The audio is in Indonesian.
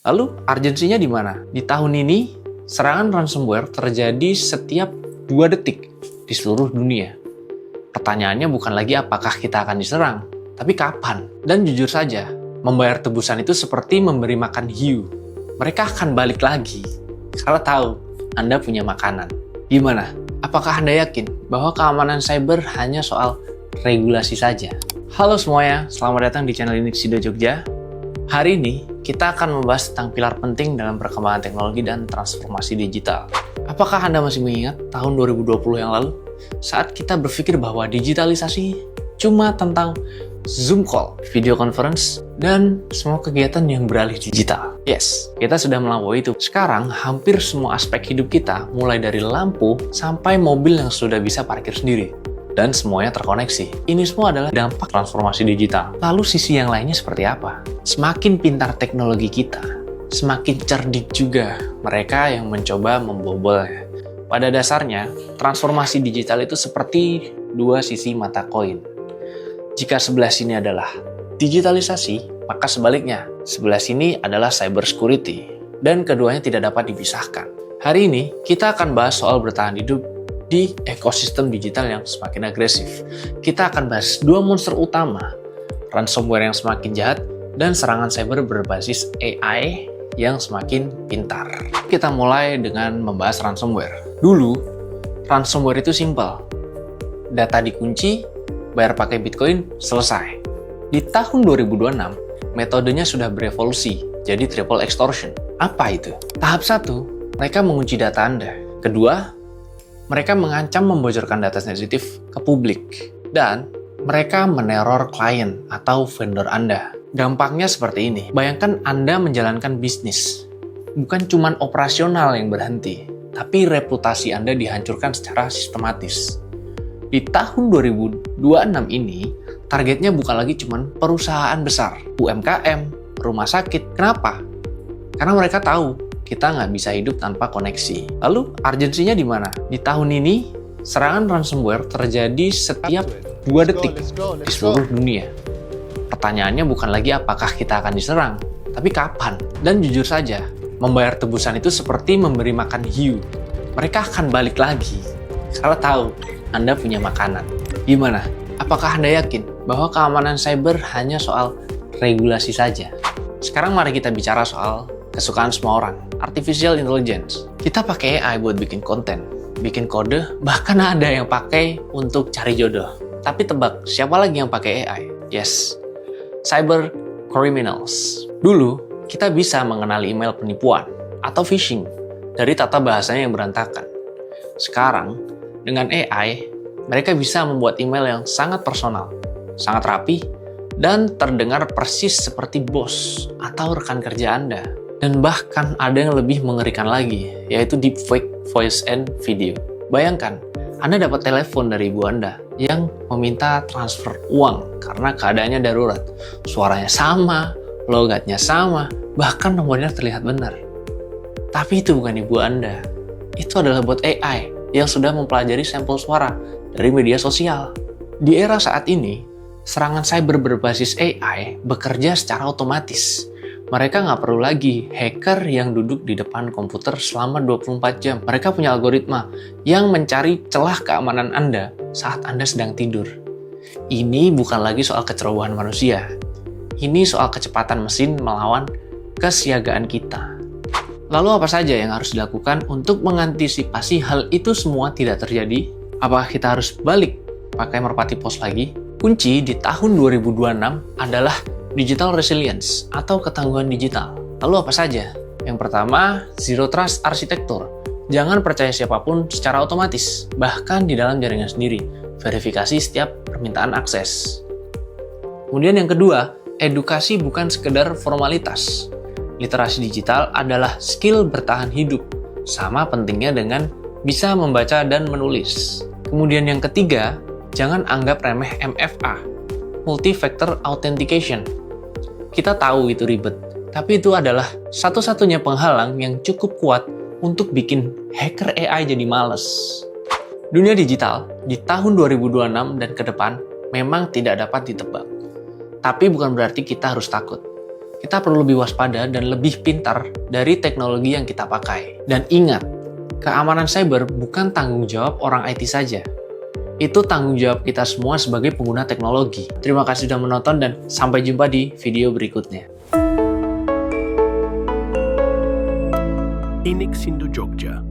Lalu, urgensinya di mana? Di tahun ini, serangan ransomware terjadi setiap 2 detik di seluruh dunia. Pertanyaannya bukan lagi apakah kita akan diserang, tapi kapan. Dan jujur saja, membayar tebusan itu seperti memberi makan hiu. Mereka akan balik lagi, kalau tahu Anda punya makanan. Gimana? Apakah Anda yakin bahwa keamanan cyber hanya soal regulasi saja? Halo semuanya, selamat datang di channel Inixido Jogja. Hari ini, kita akan membahas tentang pilar penting dalam perkembangan teknologi dan transformasi digital. Apakah Anda masih mengingat tahun 2020 yang lalu? Saat kita berpikir bahwa digitalisasi cuma tentang Zoom call, video conference, dan semua kegiatan yang beralih digital. Yes, kita sudah melampaui itu. Sekarang, hampir semua aspek hidup kita, mulai dari lampu sampai mobil yang sudah bisa parkir sendiri, dan semuanya terkoneksi. Ini semua adalah dampak transformasi digital. Lalu sisi yang lainnya seperti apa? Semakin pintar teknologi kita, semakin cerdik juga mereka yang mencoba membobolnya. Pada dasarnya, transformasi digital itu seperti dua sisi mata koin. Jika sebelah sini adalah digitalisasi, maka sebaliknya, sebelah sini adalah cyber security. Dan keduanya tidak dapat dipisahkan. Hari ini, kita akan bahas soal bertahan hidup di ekosistem digital yang semakin agresif. Kita akan bahas dua monster utama, ransomware yang semakin jahat, dan serangan cyber berbasis AI yang semakin pintar. Kita mulai dengan membahas ransomware. Dulu, ransomware itu simpel. Data dikunci, bayar pakai Bitcoin, selesai. Di tahun 2026, metodenya sudah berevolusi, jadi triple extortion. Apa itu? Tahap 1, mereka mengunci data Anda. Kedua, mereka mengancam membocorkan data sensitif ke publik. Dan mereka meneror klien atau vendor Anda. Dampaknya seperti ini. Bayangkan Anda menjalankan bisnis. Bukan cuma operasional yang berhenti, tapi reputasi Anda dihancurkan secara sistematis. Di tahun 2026 ini, targetnya bukan lagi cuma perusahaan besar, UMKM, rumah sakit. Kenapa? Karena mereka tahu kita nggak bisa hidup tanpa koneksi. Lalu, urgensinya di mana? Di tahun ini, serangan ransomware terjadi setiap 2 detik di seluruh dunia. Pertanyaannya bukan lagi apakah kita akan diserang, tapi kapan. Dan jujur saja, membayar tebusan itu seperti memberi makan hiu. Mereka akan balik lagi, kalau tahu Anda punya makanan. Gimana? Apakah Anda yakin bahwa keamanan cyber hanya soal regulasi saja? Sekarang mari kita bicara soal kesukaan semua orang, artificial intelligence. Kita pakai AI buat bikin konten, bikin kode, bahkan ada yang pakai untuk cari jodoh. Tapi tebak, siapa lagi yang pakai AI? Yes, cyber criminals. Dulu, kita bisa mengenali email penipuan atau phishing dari tata bahasanya yang berantakan. Sekarang, dengan AI, mereka bisa membuat email yang sangat personal, sangat rapi, dan terdengar persis seperti bos atau rekan kerja Anda. Dan bahkan ada yang lebih mengerikan lagi, yaitu deepfake voice and video. Bayangkan, Anda dapat telepon dari ibu Anda yang meminta transfer uang karena keadaannya darurat. Suaranya sama, logatnya sama, bahkan nomornya terlihat benar. Tapi itu bukan ibu Anda. Itu adalah bot AI yang sudah mempelajari sampel suara dari media sosial. Di era saat ini, serangan cyber berbasis AI bekerja secara otomatis. Mereka nggak perlu lagi hacker yang duduk di depan komputer selama 24 jam. Mereka punya algoritma yang mencari celah keamanan Anda saat Anda sedang tidur. Ini bukan lagi soal kecerobohan manusia. Ini soal kecepatan mesin melawan kesiagaan kita. Lalu apa saja yang harus dilakukan untuk mengantisipasi hal itu semua tidak terjadi? Apakah kita harus balik pakai merpati pos lagi? Kunci di tahun 2026 adalah digital resilience atau ketangguhan digital. Lalu apa saja? Yang pertama, zero trust arsitektur. Jangan percaya siapapun secara otomatis, bahkan di dalam jaringan sendiri. Verifikasi setiap permintaan akses. Kemudian yang kedua, edukasi bukan sekedar formalitas. Literasi digital adalah skill bertahan hidup, sama pentingnya dengan bisa membaca dan menulis. Kemudian yang ketiga, jangan anggap remeh MFA, multi-factor authentication. Kita tahu itu ribet, tapi itu adalah satu-satunya penghalang yang cukup kuat untuk bikin hacker AI jadi males. Dunia digital di tahun 2026 dan ke depan memang tidak dapat ditebak. Tapi bukan berarti kita harus takut. kita perlu lebih waspada dan lebih pintar dari teknologi yang kita pakai. Dan ingat, keamanan cyber bukan tanggung jawab orang IT saja. Itu tanggung jawab kita semua sebagai pengguna teknologi. Terima kasih sudah menonton dan sampai jumpa di video berikutnya. Inexindo Jogja.